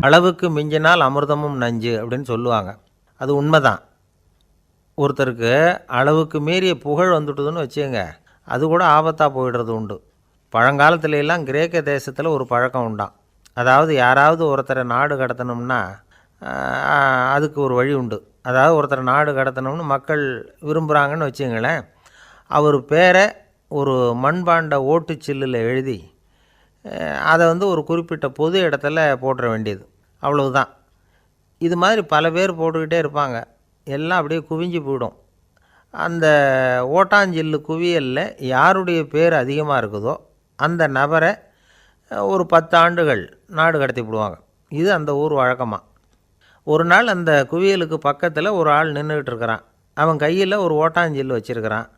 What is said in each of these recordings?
அளவுக்கு மிஞ்சினால் அமிர்தமும் நஞ்சு அப்படின்னு சொல்லுவாங்க. அது உண்மைதான். ஒருத்தருக்கு அளவுக்கு மீறிய புகழ் வந்துட்டுதுன்னு வச்சுங்க, அது கூட ஆபத்தாக போயிடுறது உண்டு. பழங்காலத்துல எல்லாம் கிரேக்க தேசத்தில் ஒரு பழக்கம் உண்டாம். அதாவது யாராவது ஒருத்தரை நாடு கடத்தணும்னா அதுக்கு ஒரு வழி உண்டு. அதாவது ஒருத்தரை நாடு கடத்தணும்னு மக்கள் விரும்புகிறாங்கன்னு வச்சுங்களேன், அவர் பேரை ஒரு மண்பாண்ட ஓட்டுச்சில்லில் எழுதி அதை ஒரு குறிப்பிட்ட பொது இடத்துல போட்டுற வேண்டியது, அவ்வளவுதான். இது மாதிரி பல பேர் போட்டுக்கிட்டே இருப்பாங்க. எல்லாம் அப்படியே குவிஞ்சு போயிடும். அந்த ஓட்டாஞ்சில்லு குவியலில் யாருடைய பேர் அதிகமாக இருக்குதோ அந்த நபரை ஒரு 10 ஆண்டுகள் நாடு கடத்தி விடுவாங்க. இது அந்த ஊர் வழக்கமாக. ஒரு நாள் அந்த குவியலுக்கு பக்கத்தில் ஒரு ஆள் நின்றுக்கிட்டு இருக்கிறான். அவன் கையில் ஒரு ஓட்டாஞ்சில்லு வச்சுருக்கிறான்.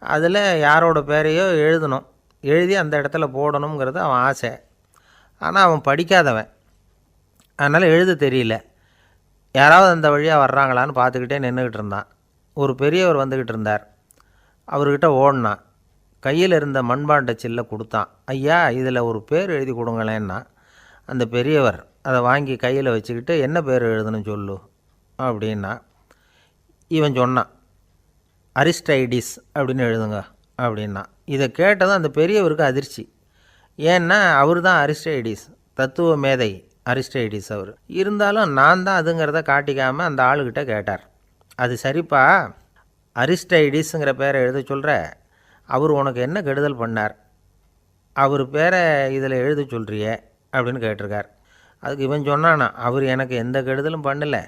அதில் யாரோட பேரையோ எழுதணும், எழுதி அந்த இடத்துல போடணுங்கிறது அவன் ஆசை. ஆனால் அவன் படிக்காதவன், அதனால் எழுத தெரியல. யாராவது அந்த வழியாக வர்றாங்களான்னு பார்த்துக்கிட்டே நின்றுக்கிட்டு இருந்தான். ஒரு பெரியவர் வந்துக்கிட்டு இருந்தார். அவர்கிட்ட ஓடினான். கையில் இருந்த மண்பாண்ட சில்லை கொடுத்தான். ஐயா, இதில் ஒரு பேர் எழுதி கொடுங்களேன்னா. அந்த பெரியவர் அதை வாங்கி கையில் வச்சுக்கிட்டு, என்ன பேர் எழுதணும் சொல்லு அப்படின்னா. இவன் சொன்னான், அரிஸ்டைடிஸ் அப்படின்னு எழுதுங்க அப்படின்னா. இதை கேட்டதும் அந்த பெரியவருக்கு அதிர்ச்சி. ஏன்னா அவர் தான் அரிஸ்டைடிஸ், தத்துவ மேதை அரிஸ்டைடிஸ் அவர். இருந்தாலும் நான் தான் அதுங்கிறத காட்டிக்காமல் அந்த ஆளுக்கிட்ட கேட்டார். அது சரிப்பா, அரிஸ்டைடிஸுங்கிற பேரை எழுத சொல்கிற, அவர் உனக்கு என்ன கெடுதல் பண்ணார்? அவர் பேரை இதில் எழுத சொல்கிறியே அப்படின்னு கேட்டிருக்கார். அதுக்கு இவன் சொன்னானா, அவர் எனக்கு எந்த கெடுதலும் பண்ணலை,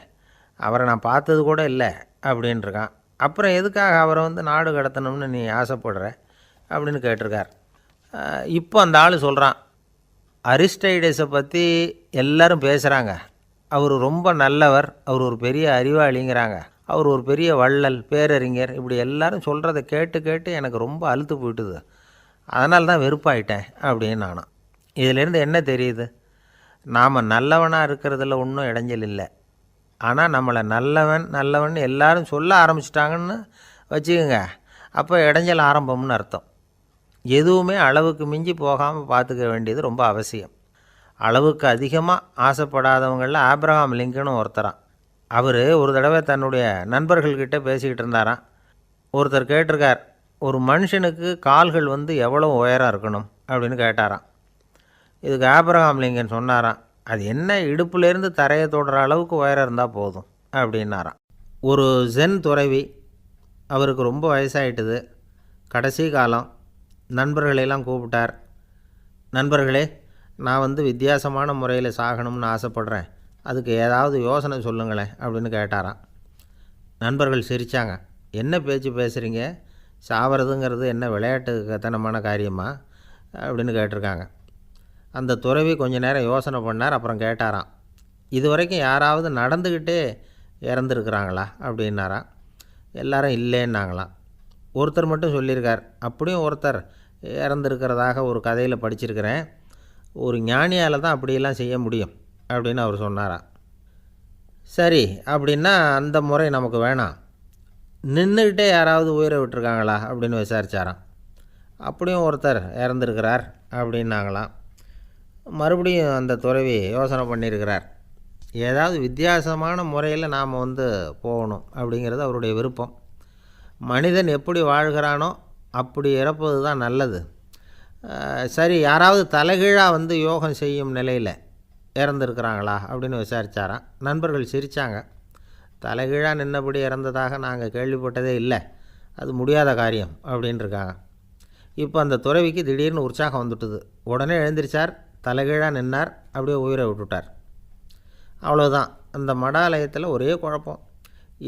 அவரை நான் பார்த்தது கூட இல்லை அப்படின்ட்டுருக்கான். அப்புறம் எதுக்காக அவரை நாடு கடத்தணும்னு நீ ஆசைப்படுற அப்படின்னு கேட்டிருக்கார். இப்போ அந்த ஆள் சொல்கிறான், அரிஸ்டைடஸை பற்றி எல்லாரும் பேசுகிறாங்க, அவர் ரொம்ப நல்லவர், அவர் ஒரு பெரிய அறிவாளிங்கிறாங்க, அவர் ஒரு பெரிய வள்ளல், பேரறிஞர், இப்படி எல்லாரும் சொல்கிறத கேட்டு கேட்டு எனக்கு ரொம்ப அலுத்து போயிட்டுது, அதனால தான் வெறுப்பாயிட்டேன் அப்படின்னு நானும். இதிலேருந்து என்ன தெரியுது? நாம் நல்லவனாக இருக்கிறதுல ஒன்றும் இடைஞ்சல் இல்லை. ஆனால் நம்மளை நல்லவன் நல்லவன் எல்லாரும் சொல்ல ஆரம்பிச்சிட்டாங்கன்னு வச்சுக்கோங்க, அப்போ இடைஞ்சல் ஆரம்பம்னு அர்த்தம். எதுவுமே அளவுக்கு மிஞ்சி போகாமல் பார்த்துக்க வேண்டியது ரொம்ப அவசியம். அளவுக்கு அதிகமாக ஆசைப்படாதவங்களில் ஆப்ரஹாம் லிங்கனும் ஒருத்தரான். அவர் ஒரு தடவை தன்னுடைய நண்பர்கள்கிட்ட பேசிக்கிட்டு இருந்தாராம். ஒருத்தர் கேட்டிருக்கார், ஒரு மனுஷனுக்கு கால்கள் எவ்வளோ உயரம் இருக்கணும் அப்படின்னு கேட்டாராம். இதுக்கு ஆப்ரஹாம் லிங்கன் சொன்னாராம், அது என்ன, இடுப்புலேருந்து தரையை தொடுற அளவுக்கு உயரம் இருந்தால் போதும் அப்படின்னாராம். ஒரு ஜென் துறவி, அவருக்கு ரொம்ப வயசாகிட்டுது, கடைசி காலம். நண்பர்களெல்லாம் கூப்பிட்டார். நண்பர்களே, நான் வித்தியாசமான முறையில் சாகணும்னு ஆசைப்படுறேன், அதுக்கு ஏதாவது யோசனை சொல்லுங்களேன் அப்படின்னு கேட்டாராம். நண்பர்கள் சிரித்தாங்க. என்ன பேச்சு பேசுகிறீங்க, சாவறதுங்கிறது என்ன விளையாட்டு கத்தனமான காரியமா அப்படின்னு கேட்டிருக்காங்க. அந்த துறவி கொஞ்ச நேரம் யோசனை பண்ணார். அப்புறம் கேட்டாராம், இது வரைக்கும் யாராவது நடந்துக்கிட்டே இறந்துருக்குறாங்களா அப்படின்னாராம். எல்லாரும் இல்லைன்னாங்களாம். ஒருத்தர் மட்டும் சொல்லியிருக்கார், அப்படியும் ஒருத்தர் இறந்துருக்கிறதாக ஒரு கதையில் படிச்சிருக்கிறேன், ஒரு ஞானியால் தான் அப்படியெல்லாம் செய்ய முடியும் அப்படின்னு அவர் சொன்னாராம். சரி, அப்படின்னா அந்த முறை நமக்கு வேணாம், நின்றுக்கிட்டே யாராவது உயிரை விட்டுருக்காங்களா அப்படின்னு விசாரித்தாராம். அப்படியும் ஒருத்தர் இறந்துருக்கிறார் அப்படின்னாங்களாம். மறுபடியும் அந்த துறவி யோசனை பண்ணியிருக்கிறார், ஏதாவது வித்தியாசமான முறையில் நாம் போகணும் அப்படிங்கிறது அவருடைய விருப்பம். மனிதன் எப்படி வாழ்கிறானோ அப்படி இறப்பது தான் நல்லது. சரி, யாராவது தலைகீழாக யோகம் செய்யும் நிலையில் இறந்துருக்கிறாங்களா அப்படின்னு விசாரித்தாராம். நண்பர்கள் சிரித்தாங்க. தலைகீழாக நின்னபடி இறந்ததாக நாங்கள் கேள்விப்பட்டதே இல்லை, அது முடியாத காரியம் அப்படின்ட்டுருக்காங்க. இப்போ அந்த துறவிக்கு திடீர்னு உற்சாகம் வந்துட்டுது. உடனே எழுந்திரிச்சார், தலைகீழாக நின்னார், அப்படியே உயிரை விட்டுட்டார். அவ்வளோதான். அந்த மடாலயத்தில் ஒரே குழப்பம்,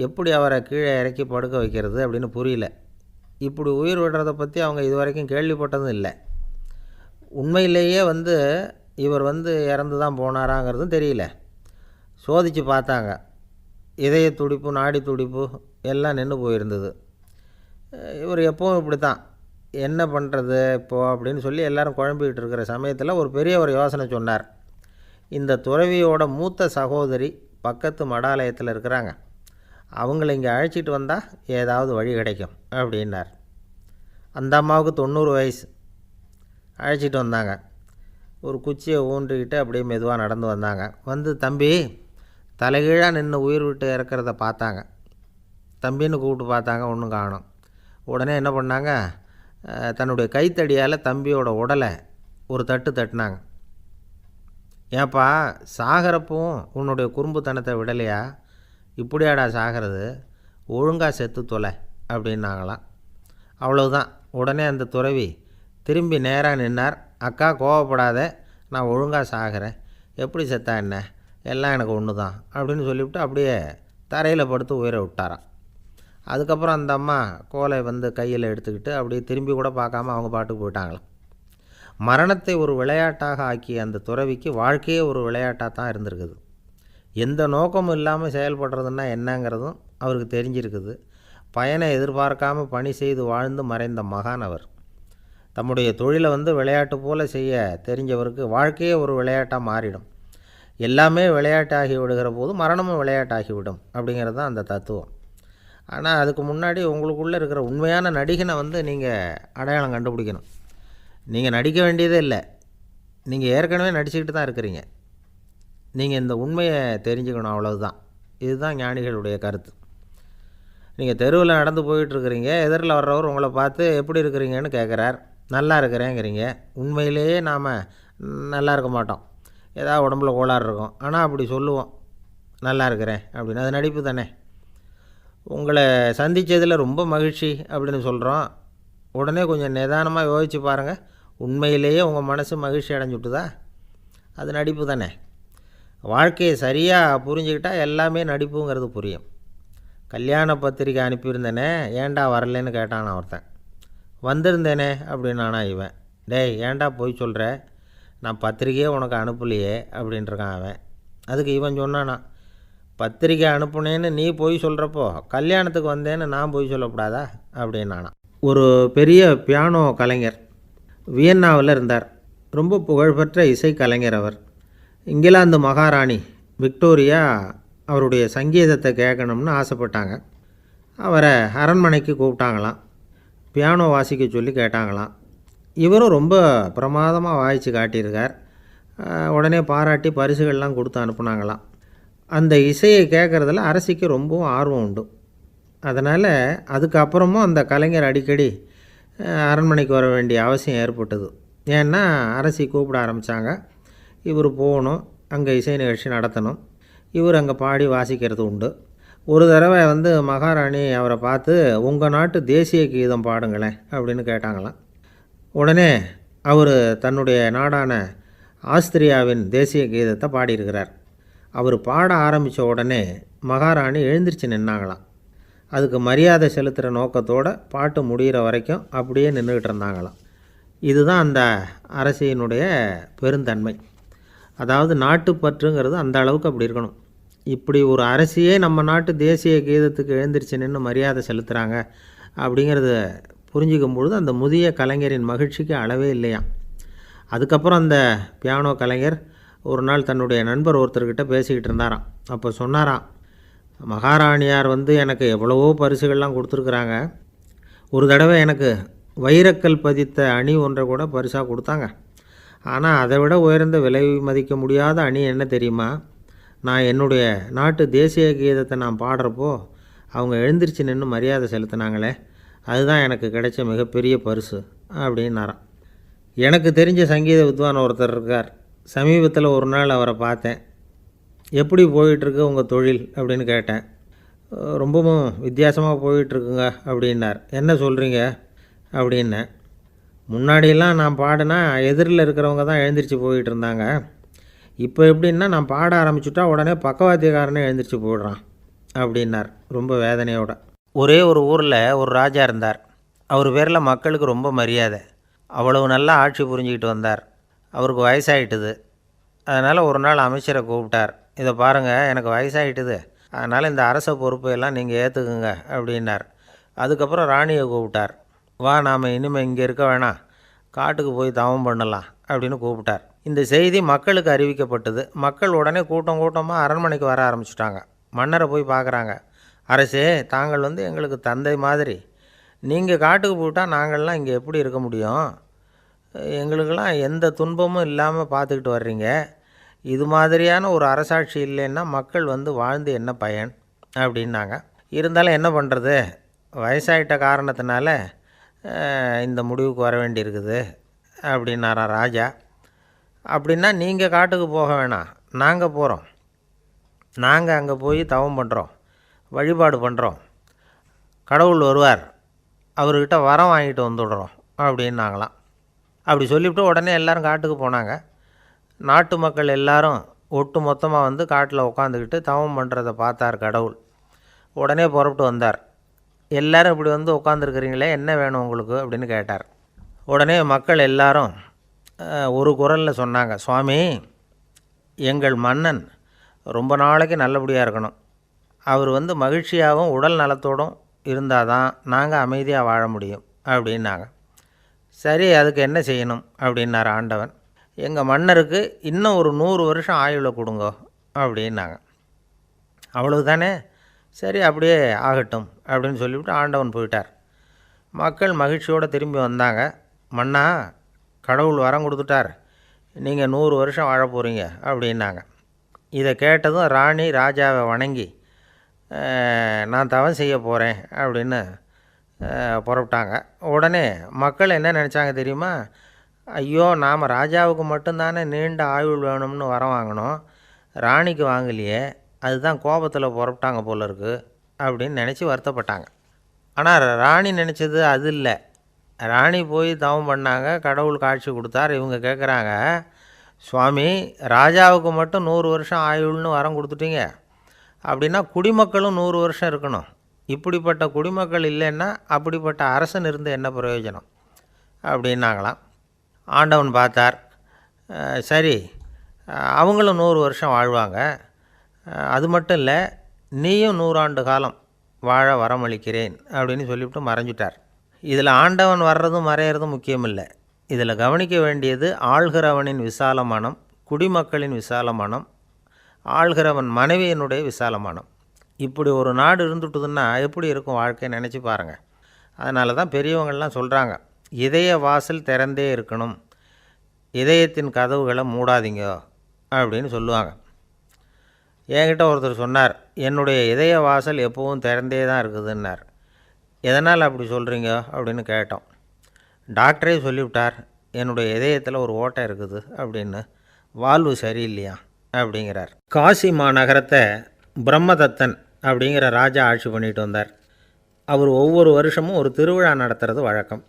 எப்படி அவரை கீழே இறக்கி படுக்க வைக்கிறது அப்படின்னு புரியல. இப்படி உயிர் விடுறதை பற்றி அவங்க இது வரைக்கும் கேள்விப்பட்டதும் இல்லை. உண்மையிலேயே இவர் இறந்து தான் போனாராங்கிறதும் தெரியல. சோதித்து பார்த்தாங்க, இதய துடிப்பு, நாடி துடிப்பு எல்லாம் நின்று போயிருந்தது. இவர் எப்பவும் இப்படி தான், என்ன பண்ணுறது இப்போது அப்படின்னு சொல்லி எல்லோரும் குழம்பிக்கிட்டு இருக்கிற சமயத்தில் ஒரு பெரியவர் யோசனை சொன்னார். இந்த துறவியோட மூத்த சகோதரி பக்கத்து மடாலயத்தில் இருக்கிறாங்க, அவங்கள இங்கே அழைச்சிட்டு வந்தால் ஏதாவது வழி கிடைக்கும் அப்படின்னார். அந்த அம்மாவுக்கு 90 வயசு. அழைச்சிட்டு வந்தாங்க. ஒரு குச்சியை ஊன்றிக்கிட்டு அப்படியே மெதுவாக நடந்து வந்தாங்க. வந்து தம்பி தலைகீழாக நின்று உயிர் விட்டு இறக்கிறத பார்த்தாங்க. தம்பின்னு கூப்பிட்டு பார்த்தாங்க, ஒன்றும் காணோம். உடனே என்ன பண்ணாங்க, தன்னுடைய கைத்தடியால் தம்பியோட உடலை ஒரு தட்டு தட்டினாங்க. ஏன்ப்பா சாகிறப்பவும் உன்னுடைய குறும்புத்தனத்தை விடலையா? இப்படியாடா சாகிறது, ஒழுங்காக செத்து தொலை அப்படின்னாங்களாம். அவ்வளவுதான். உடனே அந்த துறவி திரும்பி நேராக நின்னார். அக்கா கோவப்படாத, நான் ஒழுங்காக சாகிறேன், எப்படி செத்தா என்ன, எல்லாம் எனக்கு ஒன்று தான் அப்படின்னு சொல்லிவிட்டு அப்படியே தரையில் படுத்து உயிரை விட்டாராம். அதுக்கப்புறம் அந்த அம்மா கோலை வந்து கையில் எடுத்துக்கிட்டு அப்படியே திரும்பி கூட பார்க்காம அவங்க பாட்டுக்கு போயிட்டாங்களாம். மரணத்தை ஒரு விளையாட்டாக ஆக்கிய அந்த துறவிக்கு வாழ்க்கையே ஒரு விளையாட்டாக தான் இருந்திருக்குது. எந்த நோக்கமும் இல்லாமல் செயல்படுறதுன்னா என்னங்கிறதும் அவருக்கு தெரிஞ்சிருக்குது. பயனை எதிர்பார்க்காமல் பணி செய்து வாழ்ந்து மறைந்த மகான் அவர். தம்முடைய தொழிலை வந்து விளையாட்டு போல் செய்ய தெரிஞ்சவருக்கு வாழ்க்கையே ஒரு விளையாட்டாக மாறிடும். எல்லாமே விளையாட்டாகி விடுகிற போது மரணமும் விளையாட்டாகிவிடும் அப்படிங்கிறது தான் அந்த தத்துவம். ஆனால் அதுக்கு முன்னாடி உங்களுக்குள்ளே இருக்கிற உண்மையான நடிகனை வந்து நீங்கள் அடையாளம் கண்டுபிடிக்கணும். நீங்கள் நடிக்க வேண்டியதே இல்லை, நீங்கள் ஏற்கனவே நடிச்சுக்கிட்டு தான் இருக்கிறீங்க. நீங்கள் இந்த உண்மையை தெரிஞ்சுக்கணும், அவ்வளவுதான். இதுதான் ஞானிகளுடைய கருத்து. நீங்கள் தெருவில் நடந்து போயிட்டுருக்கிறீங்க, எதிரில் வர்றவர் உங்களை பார்த்து எப்படி இருக்கிறீங்கன்னு கேட்குறார். நல்லா இருக்கிறேங்கிறீங்க. உண்மையிலேயே நாம் நல்லா இருக்க மாட்டோம், ஏதாவது உடம்புல கோளாறு இருக்கும். ஆனால் அப்படி சொல்லுவோம், நல்லா இருக்கிறேன் அப்படின்னு. அது நடிப்பு தானே. உங்களை சந்தித்ததில் ரொம்ப மகிழ்ச்சி அப்படின்னு சொல்கிறோம். உடனே கொஞ்சம் நிதானமாக யோசித்து பாருங்கள், உண்மையிலேயே உங்கள் மனசு மகிழ்ச்சி அடைஞ்சுட்டுதா? அது நடிப்பு தானே. வாழ்க்கையை சரியாக புரிஞ்சுக்கிட்டால் எல்லாமே நடிப்புங்கிறது புரியும். கல்யாண பத்திரிக்கை அனுப்பியிருந்தேனே, ஏன்டா வரலன்னு கேட்டான் ஒருத்தன். வந்திருந்தேனே அப்படின்னானா இவன். டேய் ஏன்டா போய் சொல்கிற, நான் பத்திரிக்கையே உனக்கு அனுப்பலையே அப்படின்ட்டுருக்கான் அவன். அதுக்கு இவன் சொன்னானா, பத்திரிக்கை அனுப்புனேன்னு நீ போய் சொல்கிறப்போ கல்யாணத்துக்கு வந்தேன்னு நான் போய் சொல்லக்கூடாதா அப்படின்னானா. ஒரு பெரிய பியானோ கலைஞர் வியன்னாவில் இருந்தார். ரொம்ப புகழ்பெற்ற இசை கலைஞர் அவர். இங்கிலாந்து மகாராணி விக்டோரியா அவருடைய சங்கீதத்தை கேட்கணும்னு ஆசைப்பட்டாங்க. அவரை அரண்மனைக்கு கூப்பிட்டாங்களாம். பியானோ வாசிக்க சொல்லி கேட்டாங்களாம். இவரும் ரொம்ப பிரமாதமாக வாய்ச்சி காட்டியிருக்கார். உடனே பாராட்டி பரிசுகள்லாம் கொடுத்து அனுப்புனாங்களாம். அந்த இசையை கேட்குறதுல அரசிக்கு ரொம்பவும் ஆர்வம் உண்டு. அதனால் அதுக்கப்புறமும் அந்த கலைஞர் அடிக்கடி அரண்மனைக்கு வர வேண்டிய அவசியம் ஏற்பட்டது. ஏன்னா அரசி கூப்பிட ஆரம்பித்தாங்க. இவர் போகணும், அங்கே இசை நிகழ்ச்சி நடத்தணும். இவர் அங்கே பாடி வாசிக்கிறது உண்டு. ஒரு தடவை வந்து மகாராணி அவரை பார்த்து, உங்கள் நாட்டு தேசிய கீதம் பாடுங்களேன் அப்படின்னு கேட்டாங்களாம். உடனே அவர் தன்னுடைய நாடான ஆஸ்திரியாவின் தேசிய கீதத்தை பாடியிருக்கிறார். அவர் பாட ஆரம்பித்த உடனே மகாராணி எழுந்திரிச்சு நின்னாங்களாம். அதுக்கு மரியாதை செலுத்துகிற நோக்கத்தோடு பாட்டு முடிகிற வரைக்கும் அப்படியே நின்றுக்கிட்டு இருந்தாங்களாம். இதுதான் அந்த அரசியினுடைய பெருந்தன்மை. அதாவது நாட்டுப்பற்றுங்கிறது அந்த அளவுக்கு அப்படி இருக்கணும். இப்படி ஒரு அரசியே நம்ம நாட்டு தேசிய கீதத்துக்கு எழுந்திரிச்சு நின்று மரியாதை செலுத்துகிறாங்க அப்படிங்கிறத புரிஞ்சிக்கும் பொழுது அந்த முதிய கலைஞரின் மகிழ்ச்சிக்கு அளவே இல்லையாம். அதுக்கப்புறம் அந்த பியானோ கலைஞர் ஒரு நாள் தன்னுடைய நண்பர் ஒருத்தர்கிட்ட பேசிக்கிட்டு இருந்தாராம். அப்போ சொன்னாராம், மகாராணியார் வந்து எனக்கு எவ்வளவோ பரிசுகள்லாம் கொடுத்துருக்குறாங்க. ஒரு தடவை எனக்கு வைரக்கல் பதித்த அணி ஒன்றை கூட பரிசாக கொடுத்தாங்க. ஆனால் அதை விட உயர்ந்த விலை மதிக்க முடியாத அணி என்ன தெரியுமா? நான் என்னுடைய நாட்டு தேசிய கீதத்தை நான் பாடுறப்போ அவங்க எழுந்திரிச்சு நின்று மரியாதை செலுத்தினாங்களே, அதுதான் எனக்கு கிடைச்ச மிகப்பெரிய பரிசு அப்படின்னாராம். எனக்கு தெரிஞ்ச சங்கீத வித்வான் ஒருத்தர் இருக்கார். சமீபத்தில் ஒரு நாள் அவரை பார்த்தேன். எப்படி போயிட்டுருக்கு உங்கள் தொழில் அப்படின்னு கேட்டேன். ரொம்பவும் வித்தியாசமாக போயிட்டுருக்குங்க அப்படின்னார். என்ன சொல்கிறீங்க அப்படின்னேன். முன்னாடியெல்லாம் நான் பாடினா எதிரில் இருக்கிறவங்க தான் எழுந்திரிச்சு போயிட்டு இருந்தாங்க. இப்போ எப்படின்னா நான் பாட ஆரம்பிச்சுட்டா உடனே பக்கவாத்தியக்காரனே எழுந்திரிச்சு போயிடுறான் அப்படின்னார் ரொம்ப வேதனையோட. ஒரே ஒரு ஊரில் ஒரு ராஜா இருந்தார். அவர் பேரில் மக்களுக்கு ரொம்ப மரியாதை. அவ்வளவு நல்லா ஆட்சி புரிஞ்சிக்கிட்டு வந்தார். அவருக்கு வயசாகிட்டுது. அதனால் ஒரு நாள் அமைச்சரை கூப்பிட்டார். இதை பாருங்கள், எனக்கு வயசாகிட்டுது, அதனால் இந்த அரச பொறுப்பையெல்லாம் நீங்கள் ஏற்றுக்குங்க அப்படின்னார். அதுக்கப்புறம் ராணியை கூப்பிட்டார். வா, நாம் இனிமேல் இங்கே இருக்க வேணாம், காட்டுக்கு போய் தவம் பண்ணலாம் அப்படின்னு கூப்பிட்டார். இந்த செய்தி மக்களுக்கு அறிவிக்கப்பட்டது. மக்கள் உடனே கூட்டம் கூட்டமாக அரண்மனைக்கு வர ஆரம்பிச்சிட்டாங்க. மன்னரை போய் பார்க்குறாங்க. அரசே, தாங்கள் வந்து எங்களுக்கு தந்தை மாதிரி. நீங்கள் காட்டுக்கு போயிட்டால் நாங்கள்லாம் இங்கே எப்படி இருக்க முடியும்? எங்களுக்கெல்லாம் எந்த துன்பமும் இல்லாமல் பார்த்துக்கிட்டு வர்றீங்க. இது மாதிரியான ஒரு அரசாட்சி இல்லைன்னா மக்கள் வந்து வாழ்ந்து என்ன பயன் அப்படின்னாங்க. இருந்தாலும் என்ன பண்ணுறது, வயசாயிட்ட காரணத்தினால இந்த முடிவுக்கு வர வேண்டியிருக்குது அப்படின்னாராம் ராஜா. அப்படின்னா நீங்கள் காட்டுக்கு போக வேணாம், நாங்கள் போகிறோம். நாங்கள் அங்கே போய் தவம் பண்ணுறோம், வழிபாடு பண்ணுறோம். கடவுள் வருவார், அவர்கிட்ட வரம் வாங்கிட்டு வந்துடுறோம் அப்படின்னாங்களாம். அப்படி சொல்லிவிட்டு உடனே எல்லோரும் காட்டுக்கு போனாங்க. நாட்டு மக்கள் எல்லாரும் ஒட்டு மொத்தமாக வந்து காட்டில் உட்காந்துக்கிட்டு தவம் பண்ணுறதை பார்த்தார் கடவுள். உடனே புறப்பட்டு வந்தார். எல்லோரும் இப்படி வந்து உட்காந்துருக்குறீங்களே, என்ன வேணும் உங்களுக்கு அப்படின்னு கேட்டார். உடனே மக்கள் எல்லாரும் ஒரு குரலில் சொன்னாங்க, சுவாமி, எங்கள் மன்னன் ரொம்ப நாளைக்கு நல்லபடியாக இருக்கணும். அவர் வந்து மகிழ்ச்சியாகவும் உடல் நலத்தோடும் இருந்தால் தான் நாங்கள் அமைதியாக வாழ முடியும் அப்படின்னாங்க. சரி, அதுக்கு என்ன செய்யணும் அப்படின்னார் ஆண்டவன். எங்கள் மன்னருக்கு இன்னும் ஒரு 100 வருஷம் ஆயுளை கொடுங்க அப்படின்னாங்க. அவ்வளவு தானே, சரி அப்படியே ஆகட்டும் அப்படின்னு சொல்லிவிட்டு ஆண்டவன் போயிட்டார். மக்கள் மகிழ்ச்சியோடு திரும்பி வந்தாங்க. மன்னா, கடவுள் வரம் கொடுத்துட்டார், நீங்கள் 100 வருஷம் வாழ போகிறீங்க அப்படின்னாங்க. இதை கேட்டதும் ராணி ராஜாவை வணங்கி நான் தவம் செய்ய போகிறேன் அப்படின்னு புறப்பட்டாங்க. உடனே மக்கள் என்ன நினச்சாங்க தெரியுமா, ஐயோ, நாம் ராஜாவுக்கு மட்டும்தானே நீண்ட ஆயுள் வேணும்னு வரம் வாங்கினோம், ராணிக்கு வாங்கலையே, அதுதான் கோபத்தில் புறப்பட்டாங்க போல இருக்குது அப்படின்னு நினச்சி வருத்தப்பட்டாங்க. ஆனால் ராணி நினச்சது அது இல்லை. ராணி போய் தவம் பண்ணாங்க, கடவுள் காட்சி கொடுத்தார். இவங்க கேட்குறாங்க, சுவாமி, ராஜாவுக்கு மட்டும் 100 வருஷம் ஆயுள்னு வரம் கொடுத்துட்டீங்க, அப்படின்னா குடிமக்களும் 100 வருஷம் இருக்கணும். இப்படிப்பட்ட குடிமக்கள் இல்லைன்னா அப்படிப்பட்ட அரசன் இருந்து என்ன பிரயோஜனம் அப்படின்னாங்களாம். ஆண்டவன் பார்த்தார், சரி அவங்களும் 100 வருஷம் வாழ்வாங்க, அது மட்டும் இல்லை, நீயும் 100 ஆண்டு காலம் வாழ வரமளிக்கிறேன் அப்படின்னு சொல்லிவிட்டு மறைஞ்சிட்டார். இதில் ஆண்டவன் வர்றதும் மறையிறதும் முக்கியம் இல்லை. இதில் கவனிக்க வேண்டியது ஆள்கிறவனின் விசால மனம், குடிமக்களின் விசால மனம், ஆள்கிறவன் மனைவியினுடைய விசால மனம். இப்படி ஒரு நாடு இருந்துட்டுதுன்னா எப்படி இருக்கும் வாழ்க்கை நினச்சி பாருங்கள். அதனால தான் பெரியவங்கள்லாம் சொல்கிறாங்க, இதய வாசல் திறந்தே இருக்கணும், இதயத்தின் கதவுகளை மூடாதீங்க அப்படின்னு சொல்லுவாங்க. என்கிட்ட ஒருத்தர் சொன்னார், என்னுடைய இதய வாசல் எப்போவும் திறந்தே தான் இருக்குதுன்னார். எதனால் அப்படி சொல்கிறீங்க அப்படின்னு கேட்டோம். டாக்டரே சொல்லிவிட்டார், என்னுடைய இதயத்தில் ஒரு ஓட்டை இருக்குது அப்படின்னு, வால்வு சரியில்லையா அப்படிங்கிறார். காசி மாநகரத்தை பிரம்மதத்தன் அப்படிங்கிற ராஜா ஆட்சி பண்ணிட்டு வந்தார். அவர் ஒவ்வொரு வருஷமும் ஒரு திருவிழா நடத்துறது வழக்கம்.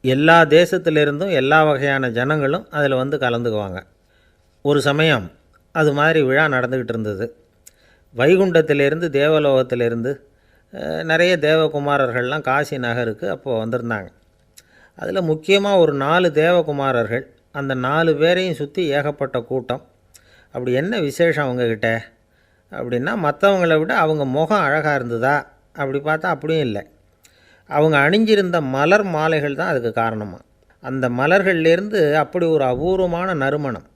எல்லா தேசத்திலிருந்தும் எல்லா வகையான ஜனங்களும் அதில் வந்து கலந்துக்குவாங்க. ஒரு சமயம் அது மாதிரி விழா நடந்துக்கிட்டு இருந்தது. வைகுண்டத்திலேருந்து தேவலோகத்திலேருந்து நிறைய தேவகுமாரர்கள்லாம் காசி நகருக்கு அப்போது வந்திருந்தாங்க. அதில் முக்கியமாக ஒரு 4 தேவகுமாரர்கள், அந்த 4 பேரையும் சுற்றி ஏகப்பட்ட கூட்டம். அப்படி என்ன விசேஷம் அவங்கக்கிட்ட அப்படின்னா, மற்றவங்கள விட அவங்க முகம் அழகாக இருந்ததா அப்படி பார்த்தா அப்படியும் இல்லை. அவங்க அணிஞ்சிருந்த மலர் மாலைகள் தான் அதுக்கு காரணமாக. அந்த மலர்கள்லேருந்து அப்படி ஒரு அபூர்வமான நறுமணம்,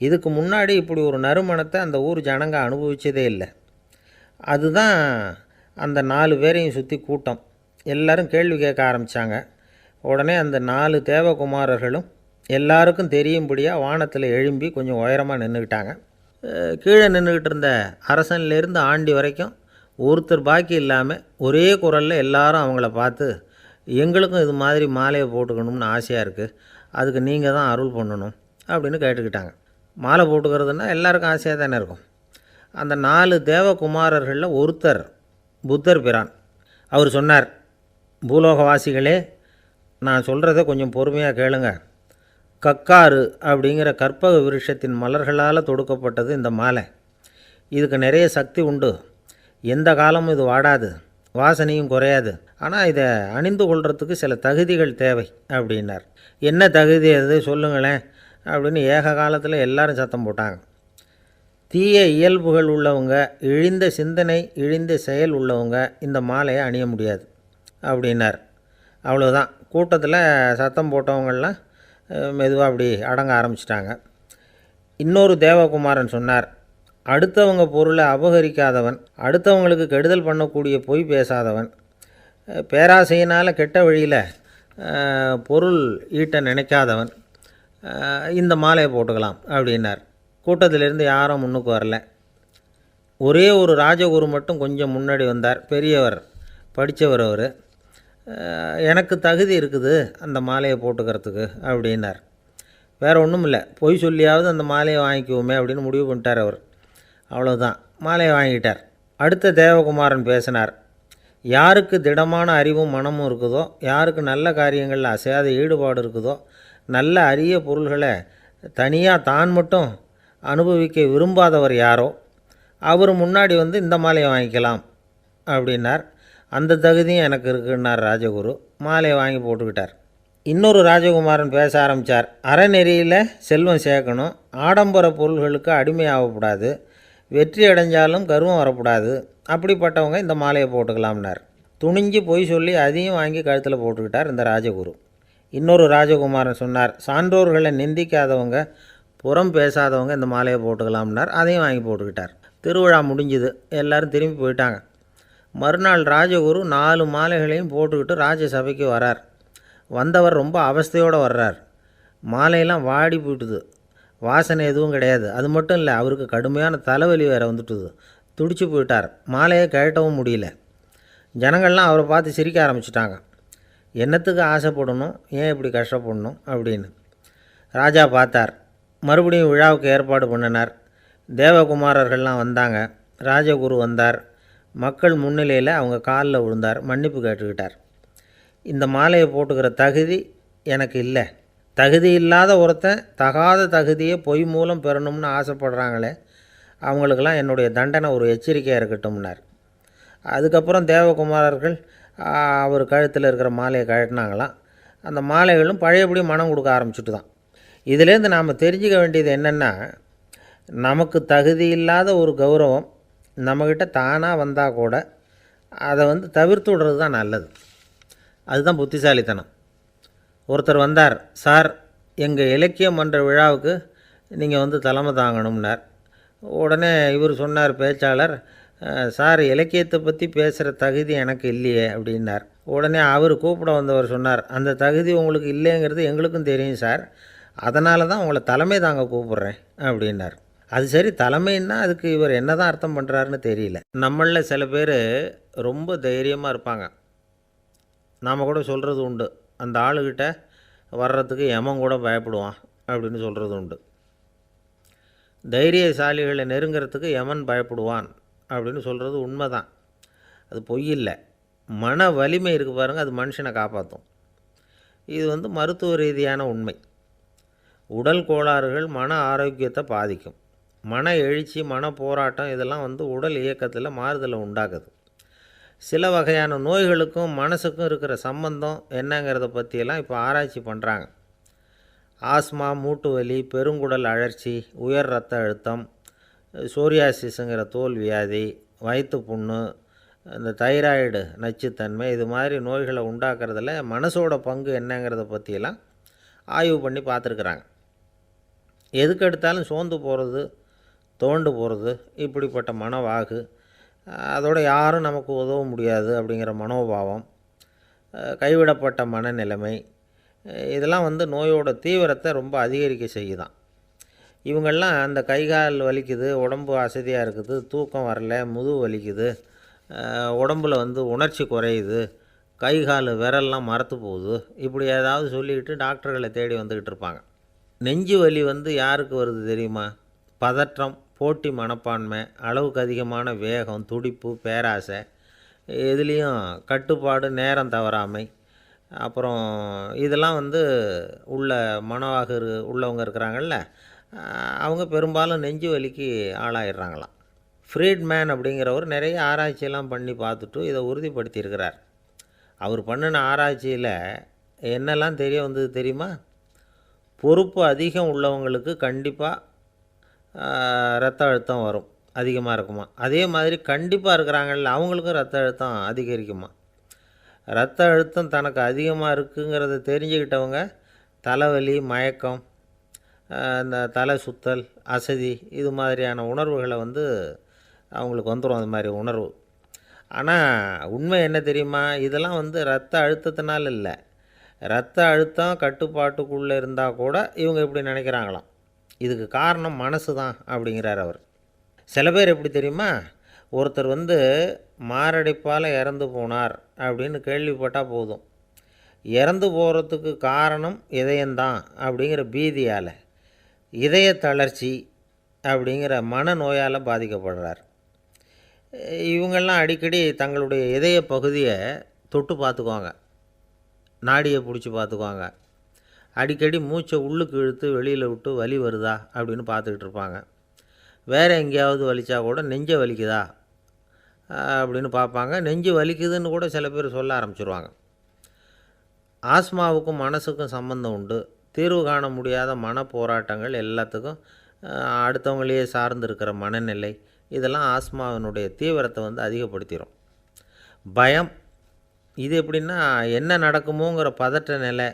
இதுக்கு முன்னாடி இப்படி ஒரு நறுமணத்தை அந்த ஊர் ஜனங்க அனுபவித்ததே இல்லை. அதுதான் அந்த 4 பேரையும் சுற்றி கூட்டம். எல்லோரும் கேள்வி கேட்க ஆரம்பித்தாங்க. உடனே அந்த 4 தேவகுமாரர்களும் எல்லாருக்கும் தெரியும்படியாக வானத்தில் எழும்பி கொஞ்சம் உயரமாக நின்றுக்கிட்டாங்க. கீழே நின்றுக்கிட்டு இருந்த அரசன்லேருந்து ஆண்டி வரைக்கும் ஒருத்தர் பாக்கி இல்லாமல் ஒரே குரலில் எல்லாரும் அவங்கள பார்த்து, எங்களுக்கும் இது மாதிரி மாலையை போட்டுக்கணும்னு ஆசையாக இருக்குது, அதுக்கு நீங்கள் தான் அருள் பண்ணணும் அப்படின்னு கேட்டுக்கிட்டாங்க. மாலை போட்டுக்கிறதுனா எல்லாருக்கும் ஆசையாக தானே இருக்கும். அந்த 4 தேவகுமாரர்களில் ஒருத்தர் புத்தர் பிரான். அவர் சொன்னார், பூலோகவாசிகளே, நான் சொல்கிறத கொஞ்சம் பொறுமையாக கேளுங்க. கக்காரு அப்படிங்கிற கற்பக விருட்சத்தின் மலர்களால் தொடுக்கப்பட்டது இந்த மாலை. இதுக்கு நிறைய சக்தி உண்டு, எந்த காலமும் இது வாடாது, வாசனையும் குறையாது. ஆனால் இதை அணிந்து கொள்கிறதுக்கு சில தகுதிகள் தேவை அப்படின்னார். என்ன தகுதி அது சொல்லுங்களேன் அப்படின்னு ஏக காலத்தில் எல்லாரும் சத்தம் போட்டாங்க. தீய இயல்புகள் உள்ளவங்க, இழிந்த சிந்தனை, இழிந்த செயல் உள்ளவங்க இந்த மாலையை அணிய முடியாது அப்படின்னார். அவ்வளோதான். கூட்டத்தில் சத்தம் போட்டவங்கள்லாம் மெதுவாக அப்படி அடங்க ஆரம்பிச்சிட்டாங்க. இன்னொரு தேவகுமாரன் சொன்னார், அடுத்தவங்க பொருளை அபகரிக்காதவன், அடுத்தவங்களுக்கு கெடுதல் பண்ணக்கூடிய பொய் பேசாதவன், பேராசையினால் கெட்ட வழியில் பொருள் ஈட்ட நினைக்காதவன், இந்த மாலையை போட்டுக்கலாம் அப்படின்னார். கூட்டத்திலேருந்து யாரும் முன்னுக்கு வரல. ஒரே ஒரு ராஜகுரு மட்டும் கொஞ்சம் முன்னாடி வந்தார். பெரியவர், படித்தவர் அவர். எனக்கு தகுதி இருக்குது அந்த மாலையை போட்டுக்கிறதுக்கு அப்படின்னார். வேறு ஒன்றும் இல்லை, பொய் சொல்லியாவது அந்த மாலையை வாங்கிக்குவோமே அப்படின்னு முடிவு பண்ணிட்டார் அவர். அவ்வளோதான், மாலையை வாங்கிட்டார். அடுத்த தேவகுமாரன் பேசினார். யாருக்கு திடமான அறிவும் மனமும் இருக்குதோ, யாருக்கு நல்ல காரியங்களில் அசையாத ஈடுபாடு இருக்குதோ, நல்ல அரிய பொருள்களை தனியாக தான் மட்டும் அனுபவிக்க விரும்பாதவர் யாரோ அவர் முன்னாடி வந்து இந்த மாலையை வாங்கிக்கலாம் அப்படின்னார். அந்த தகுதியும் எனக்கு இருக்குன்னார் ராஜகுரு. மாலையை வாங்கி போட்டுக்கிட்டார். இன்னொரு ராஜகுமாரன் பேச ஆரம்பித்தார். அறநெறியில் செல்வம் சேர்க்கணும், ஆடம்பர பொருள்களுக்கு அடிமையாகக்கூடாது, வெற்றி அடைஞ்சாலும் கர்வம் வரக்கூடாது, அப்படிப்பட்டவங்க இந்த மாலையை போட்டுக்கலாம்னார். துணிஞ்சு பொய் சொல்லி அதையும் வாங்கி கழுத்தில் போட்டுக்கிட்டார் இந்த ராஜகுரு. இன்னொரு ராஜகுமாரன் சொன்னார். சான்றோர்களை நிந்திக்காதவங்க, புறம் பேசாதவங்க இந்த மாலையை போட்டுக்கலாம்னார். அதையும் வாங்கி போட்டுக்கிட்டார். திருவிழா முடிஞ்சுது, எல்லோரும் திரும்பி போயிட்டாங்க. மறுநாள் ராஜகுரு 4 மாலைகளையும் போட்டுக்கிட்டு ராஜசபைக்கு வரார். வந்தவர் ரொம்ப அவஸ்தையோடு வர்றார். மாலையெல்லாம் வாடி போயிட்டுது, வாசனை எதுவும் கிடையாது. அது மட்டும் இல்லை, அவருக்கு கடுமையான தலைவலி வேறு வந்துட்டுது. துடிச்சு போயிட்டார். மாலையை கழட்டவும் முடியல. ஜனங்கள்லாம் அவரை பார்த்து சிரிக்க ஆரம்பிச்சிட்டாங்க. என்னத்துக்கு ஆசைப்படணும், ஏன் இப்படி கஷ்டப்படணும் அப்படின்னு. ராஜா பார்த்தார். மறுபடியும் விழாவுக்கு ஏற்பாடு பண்ணினார். தேவகுமாரர்கள்லாம் வந்தாங்க. ராஜகுரு வந்தார். மக்கள் முன்னிலையில் அவங்க காலில் விழுந்தார், மன்னிப்பு கேட்டுக்கிட்டார். இந்த மாலையை போட்டுக்கிற தகுதி எனக்கு இல்லை. தகுதி இல்லாத ஒருத்தன் தகாத தகுதியை பொய் மூலம் பெறணும்னு ஆசைப்படுறாங்களே, அவங்களுக்கெல்லாம் என்னுடைய தண்டனை ஒரு எச்சரிக்கையாக இருக்கட்டும்னார். அதுக்கப்புறம் தேவகுமாரர்கள் அவர் கழுத்தில் இருக்கிற மாலையை கழட்டினாங்களாம். அந்த மாலைகளும் பழையபடி மனம் கொடுக்க ஆரம்பிச்சுட்டு தான். இதிலேருந்து நாம் தெரிஞ்சுக்க வேண்டியது என்னென்னா, நமக்கு தகுதி இல்லாத ஒரு கௌரவம் நம்மக்கிட்ட தானாக வந்தால் கூட அதை தவிர்த்து விடுறது தான் நல்லது. அதுதான் புத்திசாலித்தனம். ஒருத்தர் வந்தார். சார், எங்கள் இலக்கிய மன்ற விழாவுக்கு நீங்கள் தலைமை தாங்கணும்னார். உடனே இவர் சொன்னார், பேச்சாளர், சார், இலக்கியத்தை பற்றி பேசுகிற தகுதி எனக்கு இல்லையே அப்படின்னார். உடனே அவர் கூப்பிட வந்தவர் சொன்னார், அந்த தகுதி உங்களுக்கு இல்லைங்கிறது எங்களுக்கும் தெரியும் சார், அதனால தான் உங்களை தலைமை தாங்க கூப்பிட்றேன் அப்படின்னார். அது சரி, தலைமைன்னா அதுக்கு இவர் என்ன தான் அர்த்தம் பண்ணுறாருன்னு தெரியல. நம்மளில் சில பேர் ரொம்ப தைரியமாக இருப்பாங்க. நாம் கூட சொல்கிறது உண்டு, அந்த ஆளுகிட்ட வர்றதுக்கு எமன் கூட பயப்படுவான் அப்படின்னு சொல்கிறது உண்டு. தைரியசாலிகளை நெருங்கிறதுக்கு எமன் பயப்படுவான் அப்படின்னு சொல்கிறது உண்மை தான். அது பொய் இல்லை. மன வலிமை இருக்குது பாருங்கள், அது மனுஷனை காப்பாற்றும். இது மருத்துவ ரீதியான உண்மை. உடல் கோளாறுகள் மன ஆரோக்கியத்தை பாதிக்கும். மன எழுச்சி, மன போராட்டம் இதெல்லாம் உடல் இயக்கத்தில் மாறுதலை உண்டாக்குது. சில வகையான நோய்களுக்கும் மனசுக்கும் இருக்கிற சம்பந்தம் என்னங்கிறத பற்றியெல்லாம் இப்போ ஆராய்ச்சி பண்ணுறாங்க. ஆஸ்மா, மூட்டு வலி, பெருங்குடல் அழற்சி, உயர் இரத்த அழுத்தம், சோரியாசிஸுங்கிற தோல் வியாதி, வயிற்று புண்ணு, இந்த தைராய்டு நச்சுத்தன்மை, இது மாதிரி நோய்களை உண்டாக்குறதில் மனசோட பங்கு என்னங்கிறத பற்றியெல்லாம் ஆய்வு பண்ணி பார்த்துருக்குறாங்க. எதுக்கு எடுத்தாலும் சோர்ந்து போகிறது, தோண்டு போகிறது, இப்படிப்பட்ட மனவாகு, அதோட யாரும் நமக்கு உதவ முடியாது அப்படிங்கிற மனோபாவம், கைவிடப்பட்ட மனநிலைமை, இதெல்லாம் நோயோட தீவிரத்தை ரொம்ப அதிகரிக்க செய்யுதான். இவங்கெல்லாம் அந்த கைகால் வலிக்குது, உடம்பு அசதியாக இருக்குது, தூக்கம் வரல, முதுகு வலிக்குது, உடம்பில் உணர்ச்சி குறையுது, கை கால் விரல்லாம் மரத்து போகுது, இப்படி ஏதாவது சொல்லிக்கிட்டு டாக்டர்களை தேடி வந்துக்கிட்டு இருப்பாங்க. நெஞ்சு வலி யாருக்கு வருது தெரியுமா? பதற்றம், போட்டி மனப்பான்மை, அளவுக்கு அதிகமான வேகம், துடிப்பு, பேராசை, இதுலேயும் கட்டுப்பாடு, நேரம் தவறாமை, அப்புறம் இதெல்லாம் உள்ள மனவாக உள்ளவங்க இருக்கிறாங்கள்ல, அவங்க பெரும்பாலும் நெஞ்சு வலிக்கு ஆளாயிடுறாங்களாம். ஃப்ரீட்மேன் அப்படிங்கிறவர் நிறைய ஆராய்ச்சியெல்லாம் பண்ணி பார்த்துட்டு இதை உறுதிப்படுத்தியிருக்கிறார். அவர் பண்ணின ஆராய்ச்சியில் என்னெல்லாம் தெரிய வந்தது தெரியுமா? பொறுப்பு அதிகம் உள்ளவங்களுக்கு கண்டிப்பாக ரத்த அழுத்தம் வரும், அதிகமாக இருக்குமா. அதே மாதிரி கண்டிப்பாக இருக்கிறாங்கல்ல, அவங்களுக்கும் ரத்த அழுத்தம் அதிகரிக்குமா. ரத்த அழுத்தம் தனக்கு அதிகமாக இருக்குங்கிறத தெரிஞ்சுக்கிட்டவங்க தலைவலி, மயக்கம், இந்த தலை சுத்தல், அசதி, இது மாதிரியான உணர்வுகளை அவங்களுக்கு வந்துடும், அது மாதிரி உணர்வு. ஆனால் உண்மை என்ன தெரியுமா? இதெல்லாம் ரத்த அழுத்தத்தினால இல்லை, இரத்த அழுத்தம் கட்டுப்பாட்டுக்குள்ளே இருந்தால் கூட இவங்க இப்படி நினைக்கிறாங்களாம். இதுக்கு காரணம் மனசு தான் அப்படிங்கிறார் அவர். சில பேர் எப்படி தெரியுமா, ஒருத்தர் மாரடைப்பால் இறந்து போனார் அப்படின்னு கேள்விப்பட்டால் போதும், இறந்து போகிறதுக்கு காரணம் இதயம்தான் அப்படிங்கிற பீதியால் இதய தளர்ச்சி அப்படிங்கிற மனநோயால் பாதிக்கப்படுறார். இவங்கெல்லாம் அடிக்கடி தங்களுடைய இதய பகுதியை தொட்டு பார்த்துக்குவாங்க, நாடியை பிடிச்சி பார்த்துக்குவாங்க. அடிக்கடி மூச்சை உள்ளுக்கு இழுத்து வெளியில் விட்டு வலி வருதா அப்படின்னு பார்த்துக்கிட்டு இருப்பாங்க. வேறு எங்கேயாவது வலிச்சா கூட நெஞ்சை வலிக்குதா அப்படின்னு பார்ப்பாங்க. நெஞ்சு வலிக்குதுன்னு கூட சில பேர் சொல்ல ஆரம்பிச்சிருவாங்க. ஆஸ்மாவுக்கும் மனசுக்கும் சம்பந்தம் உண்டு. தீர்வு காண முடியாத மன போராட்டங்கள் எல்லாத்துக்கும் அடுத்தவங்களையே சார்ந்து இருக்கிற மனநிலை, இதெல்லாம் ஆஸ்மாவினுடைய தீவிரத்தை அதிகப்படுத்திடும். பயம், இது எப்படின்னா என்ன நடக்குமோங்கிற பதட்ட நிலை,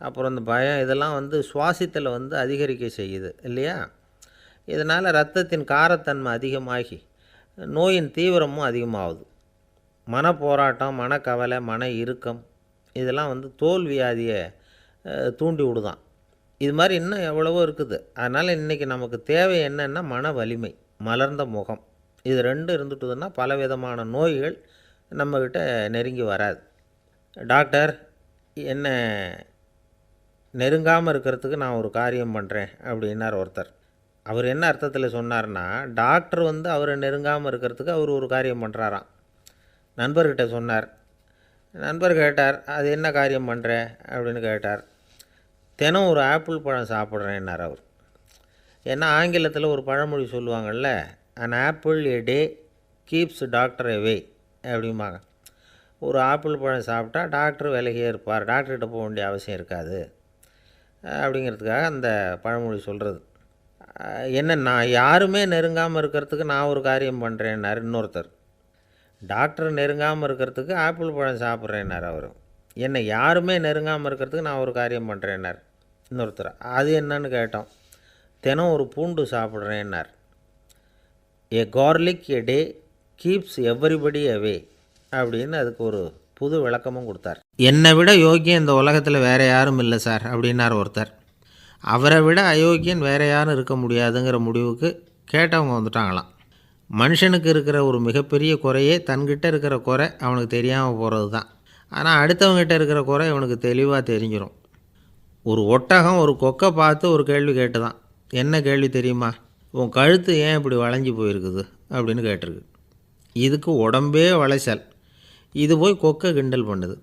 அப்புறம் இந்த பயம் இதெல்லாம் சுவாசித்தலை அதிகரிக்க செய்யுது இல்லையா. இதனால் இரத்தத்தின் காரத்தன்மை அதிகமாகி நோயின் தீவிரமும் அதிகமாகுது. மன போராட்டம், மனக்கவலை, மன இறுக்கம் இதெல்லாம் தோல் வியாதியை தூண்டி விடுதான். இது மாதிரி இன்னும் எவ்வளவோ இருக்குது. அதனால் இன்றைக்கி நமக்கு தேவை என்னென்னா மன வலிமை, மலர்ந்த முகம். இது ரெண்டும் இருந்துட்டுதுன்னா பலவிதமான நோய்கள் நம்மக்கிட்ட நெருங்கி வராது. டாக்டர் என்ன நெருங்காமல் இருக்கிறதுக்கு நான் ஒரு காரியம் பண்ணுறேன் அப்படின்னார் ஒருத்தர். அவர் என்ன அர்த்தத்தில் சொன்னார்னா, டாக்டர் அவரை நெருங்காமல் இருக்கிறதுக்கு அவர் ஒரு காரியம் பண்ணுறாராம். நண்பர்கிட்ட சொன்னார். நண்பர் கேட்டார், அது என்ன காரியம் பண்ணுற அப்படின்னு கேட்டார். தினம் ஒரு ஆப்பிள் பழம் சாப்பிட்றேன்னார் அவர். ஏன்னா ஆங்கிலத்தில் ஒரு பழமொழி சொல்லுவாங்கள்ல, an apple a day keeps doctor away அப்படிம்பாங்க. ஒரு ஆப்பிள் பழம் சாப்பிட்டா டாக்டர் விலகியே இருப்பார், டாக்டர்கிட்ட போக வேண்டிய அவசியம் இருக்காது அப்படிங்கிறதுக்காக அந்த பழமொழி சொல்கிறது. என்னென்னா, யாருமே நெருங்காமல் இருக்கிறதுக்கு நான் ஒரு காரியம் பண்ணுறேன்னார் இன்னொருத்தர். டாக்டர் நெருங்காமல் இருக்கிறதுக்கு ஆப்பிள் பழம் சாப்பிட்றேன்னார் அவர். என்னை யாருமே நெருங்காமல் இருக்கிறதுக்கு நான் ஒரு காரியம் பண்ணுறேன்னார் இன்னொருத்தர். அது என்னன்னு கேட்டோம். தினம் ஒரு பூண்டு சாப்பிட்றேன்னார். ஏ கார்லிக் எ டே கீப்ஸ் எவ்ரிபடி அவே அப்படின்னு அதுக்கு ஒரு புது விளக்கமும் கொடுத்தார். என்னை விட யோக்கியம் இந்த உலகத்தில் வேறு யாரும் இல்லை சார் அப்படின்னார் ஒருத்தர். அவரை விட அயோக்கியன் வேறு யாரும் இருக்க முடியாதுங்கிற முடிவுக்கு கேட்டவங்க வந்துட்டாங்களாம். மனுஷனுக்கு இருக்கிற ஒரு மிகப்பெரிய குறையே தன்கிட்ட இருக்கிற குறை அவனுக்கு தெரியாமல் போகிறது தான். ஆனால் அடுத்தவங்ககிட்ட இருக்கிற குறை இவனுக்கு தெளிவாக தெரிஞ்சிடும். ஒரு ஒட்டகம் ஒரு கொக்கை பார்த்து ஒரு கேள்வி கேட்டுதான். என்ன கேள்வி தெரியுமா? உன் கழுத்து ஏன் இப்படி வளைஞ்சி போயிருக்குது அப்படின்னு கேட்டிருக்கு. இதுக்கு உடம்பே வளைச்சல். இது போய் கொக்கை கிண்டல் பண்ணுது.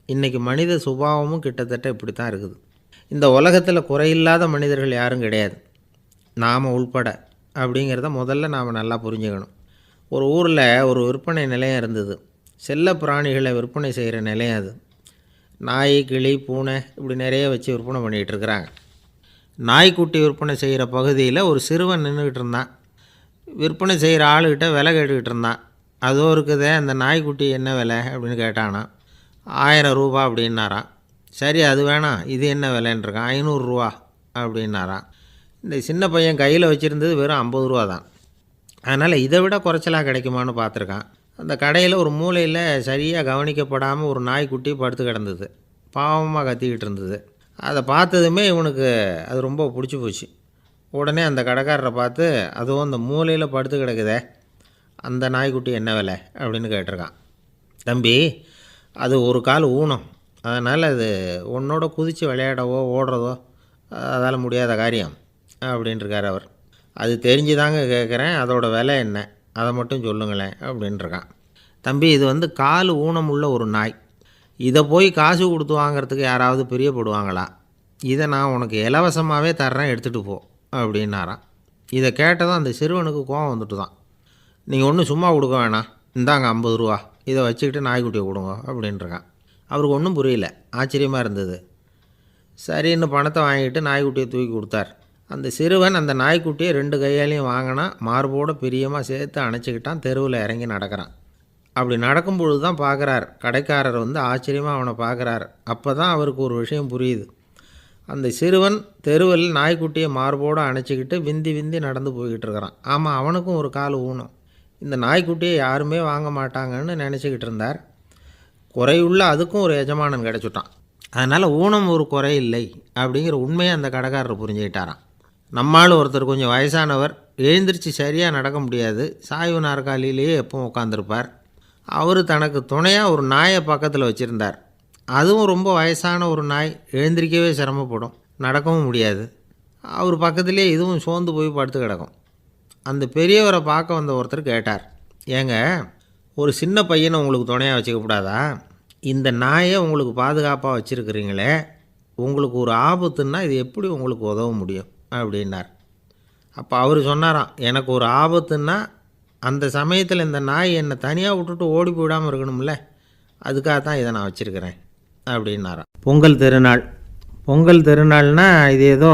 இன்றைக்கி மனித சுபாவமும் கிட்டத்தட்ட இப்படி தான் இருக்குது. இந்த உலகத்தில் குறையில்லாத மனிதர்கள் யாரும் கிடையாது, நாம் உள்பட அப்படிங்கிறத முதல்ல நாம் நல்லா புரிஞ்சுக்கணும். ஒரு ஊரில் ஒரு விற்பனை நிலையம் இருந்தது. செல்ல பிராணிகளை விற்பனை செய்கிற நிலையம் அது. நாய், கிளி, பூனை இப்படி நிறைய வச்சு விற்பனை பண்ணிகிட்டு இருக்கிறாங்க. நாய்க்குட்டி விற்பனை செய்கிற பகுதியில் ஒரு சிறுவன் நின்றுக்கிட்டு இருந்தான். விற்பனை செய்கிற ஆளுக்கிட்ட விலை கேட்டுக்கிட்டு இருந்தான். அதோ இருக்குதே அந்த நாய்க்குட்டி என்ன விலை அப்படின்னு கேட்டானா. 1000 ரூபா அப்படின்னாரான். சரி அது வேணாம், இது என்ன விலைன்றிருக்கான். 500 ரூபா அப்படின்னாரான். இந்த சின்ன பையன் கையில் வச்சுருந்தது வெறும் 50 ரூபா தான். அதனால் இதை விட குறைச்சலாக கிடைக்குமான்னு பார்த்துருக்கான். அந்த கடையில் ஒரு மூலையில் சரியாக கவனிக்கப்படாமல் ஒரு நாய்க்குட்டி படுத்து கிடந்தது. பாவமாக கத்திக்கிட்டு இருந்தது. அதை பார்த்ததுமே இவனுக்கு அது ரொம்ப பிடிச்சி போச்சு. உடனே அந்த கடைக்காரரை பார்த்து, அதுவும் அந்த மூலையில் படுத்து கிடக்குதே அந்த நாய்க்குட்டி என்ன விலை அப்படின்னு கேட்டிருக்கான். தம்பி, அது ஒரு கால் ஊனம், அதனால் அது உன்னோட குதித்து விளையாடவோ ஓடுறதோ அதால் முடியாத காரியம் அப்படின்ட்டுருக்கார் அவர். அது தெரிஞ்சுதாங்க கேட்குறேன், அதோட விலை என்ன அதை மட்டும் சொல்லுங்களேன் அப்படின்ட்டுருக்கான். தம்பி, இது கால் ஊனம் உள்ள ஒரு நாய். இதை போய் காசு கொடுத்து வாங்கிறதுக்கு யாராவது பிரியப்படுவாங்களா? இதை நான் உனக்கு இலவசமாகவே தர்றேன், எடுத்துகிட்டு போ அப்படின்னாரான். இதை கேட்டதும் அந்த சிறுவனுக்கு கோவம் வந்துட்டு தான். நீங்கள் ஒன்றும் சும்மா கொடுக்க வேணாம், இந்தாங்க 50 ரூபா, இதை வச்சுக்கிட்டு நாய்க்குட்டியை கொடுங்க அப்படின்ட்டுருக்கான். அவருக்கு ஒன்றும் புரியல, ஆச்சரியமாக இருந்தது. சரின்னு பணத்தை வாங்கிட்டு நாய்க்குட்டியை தூக்கி கொடுத்தார். அந்த சிறுவன் அந்த நாய்க்குட்டியை 2 கையாலையும் வாங்கினா, மார்போடு பிரியமாக சேர்த்து அணைச்சிக்கிட்டான். தெருவில் இறங்கி நடக்கிறான். அப்படி நடக்கும்பொழுது தான் பார்க்குறார், கடைக்காரர் ஆச்சரியமாக அவனை பார்க்குறார். அப்போ தான் அவருக்கு ஒரு விஷயம் புரியுது. அந்த சிறுவன் தெருவில் நாய்க்குட்டியை மார்போடு அணைச்சிக்கிட்டு விந்தி விந்தி நடந்து போய்கிட்டு இருக்கிறான். ஆமாம், அவனுக்கும் ஒரு கால் ஊனம். இந்த நாய்க்குட்டியை யாருமே வாங்க மாட்டாங்கன்னு நினச்சிக்கிட்டு இருந்தார். குறையுள்ள அதுக்கும் ஒரு எஜமானன் கிடச்சிட்டான். அதனால் ஊனம் ஒரு குறை இல்லை அப்படிங்கிற உண்மையை அந்த கடைக்காரர் புரிஞ்சுக்கிட்டாராம். நம்மால் ஒருத்தர் கொஞ்சம் வயசானவர், எழுந்திரிச்சு சரியாக நடக்க முடியாது, சாய்வு நாற்காலியிலேயே எப்பவும் உட்காந்துருப்பார். அவர் தனக்கு துணையாக ஒரு நாயை பக்கத்தில் வச்சுருந்தார். அதுவும் ரொம்ப வயசான ஒரு நாய், எழுந்திரிக்கவே சிரமப்படும், நடக்கவும் முடியாது. அவர் பக்கத்திலே இதுவும் சோர்ந்து போய் படுத்து கிடக்கும். அந்த பெரியவரை பார்க்க வந்த ஒருத்தர் கேட்டார், ஏங்க ஒரு சின்ன பையனை உங்களுக்கு துணையாக வச்சுக்கக்கூடாதா? இந்த நாயை உங்களுக்கு பாதுகாப்பாக வச்சுருக்கிறீங்களே, உங்களுக்கு ஒரு ஆபத்துன்னா இது எப்படி உங்களுக்கு உதவ முடியும் அப்படின்னார். அப்போ அவர் சொன்னாராம், எனக்கு ஒரு ஆபத்துன்னா அந்த சமயத்தில் இந்த நாய் என்னை தனியாக விட்டுட்டு ஓடி போயிடாமல் இருக்கணும்ல, அதுக்காக தான் இதை நான் வச்சுருக்கிறேன் அப்படின்னாராம். பொங்கல் திருநாள். பொங்கல் திருநாள்னால் இது ஏதோ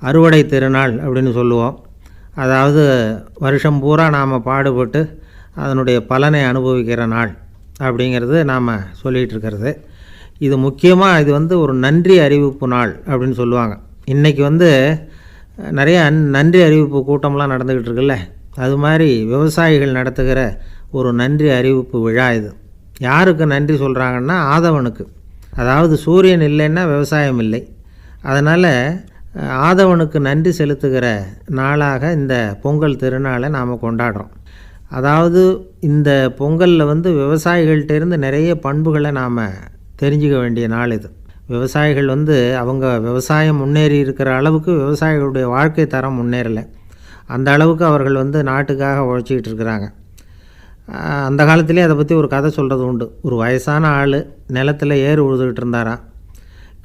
அறுவடை திருநாள் அப்படின்னு சொல்லுவோம். அதாவது வருஷம் பூரா நாம் பாடுபட்டு அதனுடைய பலனை அனுபவிக்கிற நாள் அப்படிங்கிறது நாம் சொல்லிகிட்டு இருக்கிறது. இது முக்கியமாக இது ஒரு நன்றி அறிவிப்பு நாள் அப்படின்னு சொல்லுவாங்க. இன்றைக்கி நிறைய நன்றி அறிவிப்பு கூட்டம்லாம் நடந்துக்கிட்டு இருக்குல்ல, அது மாதிரி விவசாயிகள் நடத்துகிற ஒரு நன்றி அறிவிப்பு விழா இது. யாருக்கு நன்றி சொல்கிறாங்கன்னா ஆதவனுக்கு. அதாவது சூரியன் இல்லைன்னா விவசாயம் இல்லை. அதனால் ஆதவனுக்கு நன்றி செலுத்துகிற நாளாக இந்த பொங்கல் திருநாளை நாம் கொண்டாடுறோம். அதாவது இந்த பொங்கலில் விவசாயிகள்கிட்டேருந்து நிறைய பண்புகளை நாம் தெரிஞ்சுக்க வேண்டிய நாள் இது. விவசாயிகள் அவங்க விவசாயம் முன்னேறி இருக்கிற அளவுக்கு விவசாயிகளுடைய வாழ்க்கை தரம் முன்னேறலை. அந்த அளவுக்கு அவர்கள் நாட்டுக்காக உழைச்சிக்கிட்டு இருக்கிறாங்க. அந்த காலத்திலே அதை பற்றி ஒரு கதை சொல்கிறது உண்டு. ஒரு வயசான ஆள் நிலத்தில் ஏறு உழுதுகிட்டு இருந்தாராம்.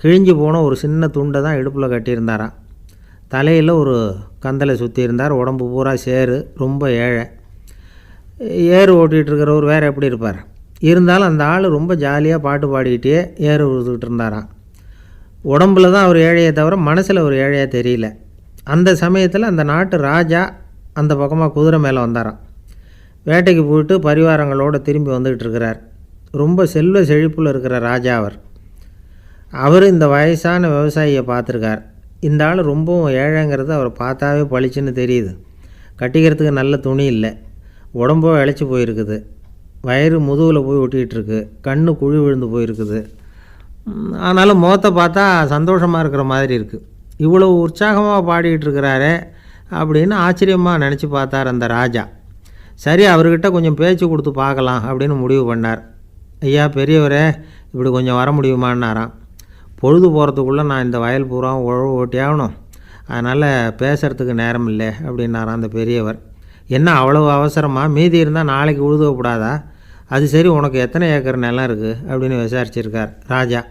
கிழிஞ்சு போன ஒரு சின்ன துண்டை தான் இடுப்பில் கட்டியிருந்தாராம். தலையில் ஒரு கந்தலை சுற்றி இருந்தார். உடம்பு பூரா சேரு, ரொம்ப ஏழை. ஏறு ஓட்டிகிட்டு இருக்கிறவர் வேறு எப்படி இருப்பார்? இருந்தாலும் அந்த ஆள் ரொம்ப ஜாலியாக பாட்டு பாடிக்கிட்டே ஏறு உழுதுகிட்டு இருந்தாராம். உடம்புல தான் அவர் ஏழையை தவிர மனசில் ஒரு ஏழையாக தெரியல. அந்த சமயத்தில் அந்த நாட்டு ராஜா அந்த பக்கமாக குதிரை மேலே வந்தாராம். வேட்டைக்கு போயிட்டு பரிவாரங்களோடு திரும்பி வந்துக்கிட்டு இருக்கிறார். ரொம்ப செல்வ செழிப்பில் இருக்கிற ராஜா அவர் இந்த வயசான விவசாயியை பார்த்துருக்கார். இந்த ஆள் ரொம்பவும் ஏழைங்கிறது அவர் பார்த்தாவே பளிச்சுன்னு தெரியுது. கட்டிக்கிறதுக்கு நல்ல துணி இல்லை, உடம்போ இழைச்சி போயிருக்குது, வயிறு முதுகில் போய் ஒட்டிகிட்டு இருக்கு, கண்ணு குழி விழுந்து போயிருக்குது. ஆனாலும் முகத்தை பார்த்தா சந்தோஷமாக இருக்கிற மாதிரி இருக்குது. இவ்வளோ உற்சாகமாக பாடிக்கிட்டு இருக்கிறாரே அப்படின்னு ஆச்சரியமாக நினச்சி பார்த்தார் அந்த ராஜா. சரி, அவர்கிட்ட கொஞ்சம் பேச்சு கொடுத்து பார்க்கலாம் அப்படின்னு முடிவு பண்ணார். ஐயா பெரியவரே, இப்படி கொஞ்சம் வர முடியுமான்னாராம். பொழுது போகிறதுக்குள்ளே நான் இந்த வயல் பூரா உழவு ஓட்டி ஆகணும், அதனால் பேசுகிறதுக்கு நேரம் இல்லை அப்படின்னாராம் அந்த பெரியவர். என்ன அவ்வளவு அவசரமாக? மீதி இருந்தால் நாளைக்கு உழுதக்கூடாதா? அது சரி, உனக்கு எத்தனை ஏக்கர் நிலம் இருக்குது அப்படின்னு விசாரிச்சிருக்கார் ராஜா.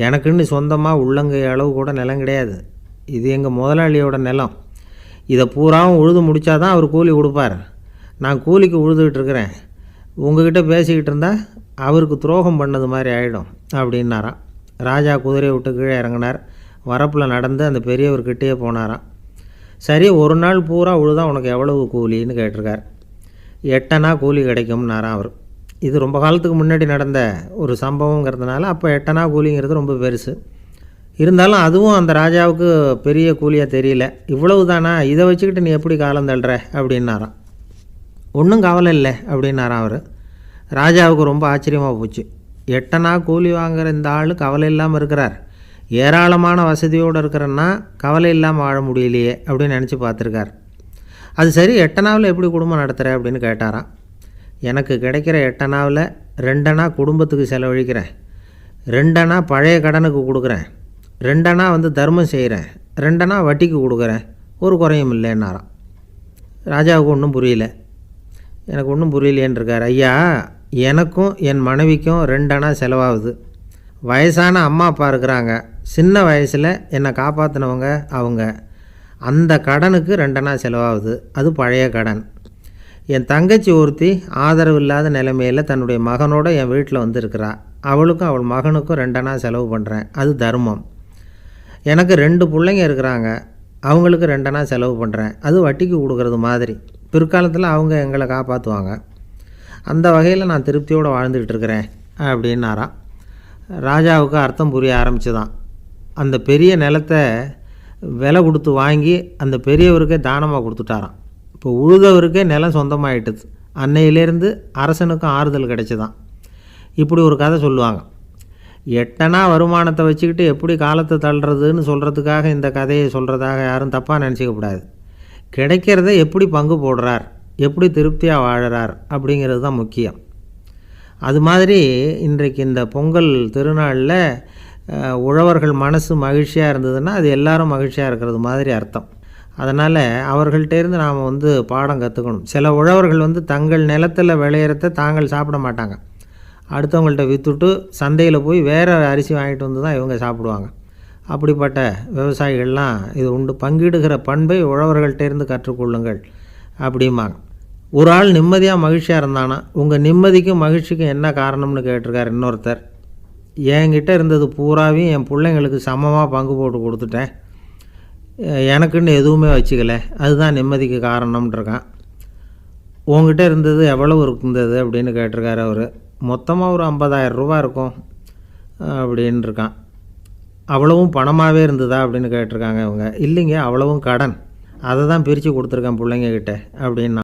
எனக்குன்னு சொந்தமாக உள்ளங்கை அளவு கூட நிலம் கிடையாது. இது எங்கள் முதலாளியோட நிலம். இதை பூராவும் உழுது முடித்தாதான் அவர் கூலி கொடுப்பார். நான் கூலிக்கு உழுதுகிட்டு இருக்கிறேன். உங்ககிட்ட பேசிக்கிட்டு இருந்தால் அவருக்கு துரோகம் பண்ணது மாதிரி ஆகிடும் அப்படின்னாராம். ராஜா குதிரையை விட்டு கீழே இறங்கினார். வரப்பில் நடந்து அந்த பெரியவர்கிட்டே போனாராம். சரி, ஒரு நாள் பூரா உழுதா உனக்கு எவ்வளவு கூலின்னு கேட்டிருக்கார். 8 அணா கூலி கிடைக்கும்னாராம் அவர். இது ரொம்ப காலத்துக்கு முன்னாடி நடந்த ஒரு சம்பவங்கிறதுனால அப்போ 8 அணா கூலிங்கிறது ரொம்ப பெருசு. இருந்தாலும் அதுவும் அந்த ராஜாவுக்கு பெரிய கூலியாக தெரியல. இவ்வளவு தானா, இதை வச்சுக்கிட்டு நீ எப்படி காலம் தள்ளுற அப்படின்னாராம். ஒன்றும் கவலை இல்லை அப்படின்னாராம் அவர். ராஜாவுக்கு ரொம்ப ஆச்சரியமாக போச்சு. 8 அணா கூலி வாங்குகிற இந்த ஆள் கவலை இல்லாமல் இருக்கிறார், ஏராளமான வசதியோடு இருக்கிறன்னா கவலை இல்லாமல் வாழ முடியலையே அப்படின்னு நினச்சி பார்த்துருக்கார். அது சரி, 8 அணாவில் எப்படி குடும்பம் நடத்துகிற அப்படின்னு கேட்டாராம். எனக்கு கிடைக்கிற 8 அணாவில் 2 அணா குடும்பத்துக்கு செலவழிக்கிறேன், 2 அணா பழைய கடனுக்கு கொடுக்குறேன், 2 அணா தர்மம் செய்கிறேன், 2 அணா வட்டிக்கு கொடுக்குறேன், ஒரு குறையும் இல்லைன்னாராம். ராஜாவுக்கு ஒன்றும் புரியல. எனக்கு ஒன்றும் புரியலேன்னு இருக்கார். ஐயா, எனக்கும் என் மனைவிக்கும் 2 அணா செலவாகுது. வயசான அம்மா அப்பா இருக்கிறாங்க, சின்ன வயசில் என்னை காப்பாற்றினவங்க அவங்க. அந்த கடனுக்கு 2 அணா செலவாகுது, அது பழைய கடன். என் தங்கச்சி ஒருத்தி ஆதரவு இல்லாத நிலைமையில் தன்னுடைய மகனோட என் வீட்டில் இருக்கிறா. அவளுக்கும் அவள் மகனுக்கும் 2 அணா செலவு பண்ணுறேன், அது தர்மம். எனக்கு 2 பிள்ளைங்க இருக்கிறாங்க, அவங்களுக்கு 2 அணா செலவு பண்ணுறேன், அது வட்டிக்கு கொடுக்குறது மாதிரி. பிற்காலத்தில் அவங்க எங்களை காப்பாற்றுவாங்க. அந்த வகையில் நான் திருப்தியோடு வாழ்ந்துக்கிட்டு இருக்கிறேன் அப்படின்னாராம். ராஜாவுக்கு அர்த்தம் புரிய ஆரம்பிச்சுதான். அந்த பெரிய நிலத்தை விலை கொடுத்து வாங்கி அந்த பெரியவருக்கே தானமாக கொடுத்துட்டாராம். இப்போ உழுதவருக்கே நிலம் சொந்தமாகிட்டுது. அன்னையிலேருந்து அரசனுக்கும் ஆறுதல் கிடைச்சிதான். இப்படி ஒரு கதை சொல்லுவாங்க. எட்டனா வருமானத்தை வச்சுக்கிட்டு எப்படி காலத்தை தள்ளுறதுன்னு சொல்கிறதுக்காக இந்த கதையை சொல்கிறதாக யாரும் தப்பாக நினச்சிக்கக்கூடாது. கிடைக்கிறத எப்படி பங்கு போடுறார், எப்படி திருப்தியாக வாழறார் அப்படிங்கிறது தான் முக்கியம். அது மாதிரி இன்றைக்கு இந்த பொங்கல் திருநாளில் உழவர்கள் மனசு மகிழ்ச்சியாக இருந்ததுன்னா அது எல்லாரும் மகிழ்ச்சியாக இருக்கிறது மாதிரி அர்த்தம். அதனால் அவர்கள்ட்டேருந்து நாம் பாடம் கற்றுக்கணும். சில உழவர்கள் தங்கள் நிலத்தில் விளையிறத தாங்கள் சாப்பிட மாட்டாங்க. அடுத்தவங்கள்ட்ட விற்றுட்டு சந்தையில் போய் வேறு அரிசி வாங்கிட்டு வந்து தான் இவங்க சாப்பிடுவாங்க. அப்படிப்பட்ட விவசாயிகள்லாம் இது உண்டு. பங்கிடுகிற பண்பை உழவர்கள்ட்டேருந்து கற்றுக்கொள்ளுங்கள் அப்படிம்பாங்க. ஒரு ஆள் நிம்மதியாக மகிழ்ச்சியாக இருந்தானா, உங்கள் நிம்மதிக்கும் மகிழ்ச்சிக்கும் என்ன காரணம்னு கேட்டிருக்கார் இன்னொருத்தர். என்கிட்ட இருந்தது பூராவையும் என் பிள்ளைங்களுக்கு சமமாக பங்கு போட்டு கொடுத்துட்டேன், எனக்குன்னு எதுவுமே வச்சுக்கல, அதுதான் நிம்மதிக்கு காரணம்ன்றிருக்கான். உங்ககிட்ட இருந்தது எவ்வளவு இருந்தது அப்படின்னு கேட்டிருக்காரு அவர். மொத்தமாக ஒரு 50,000 ரூபா இருக்கும் அப்படின்னு இருக்கான். அவ்வளவும் பணமாகவே இருந்ததா அப்படின்னு கேட்டிருக்காங்க அவங்க. இல்லைங்க, அவ்வளவும் கடன், அதை தான் பிரித்து கொடுத்துருக்கேன் பிள்ளைங்கக்கிட்ட அப்படின்னா.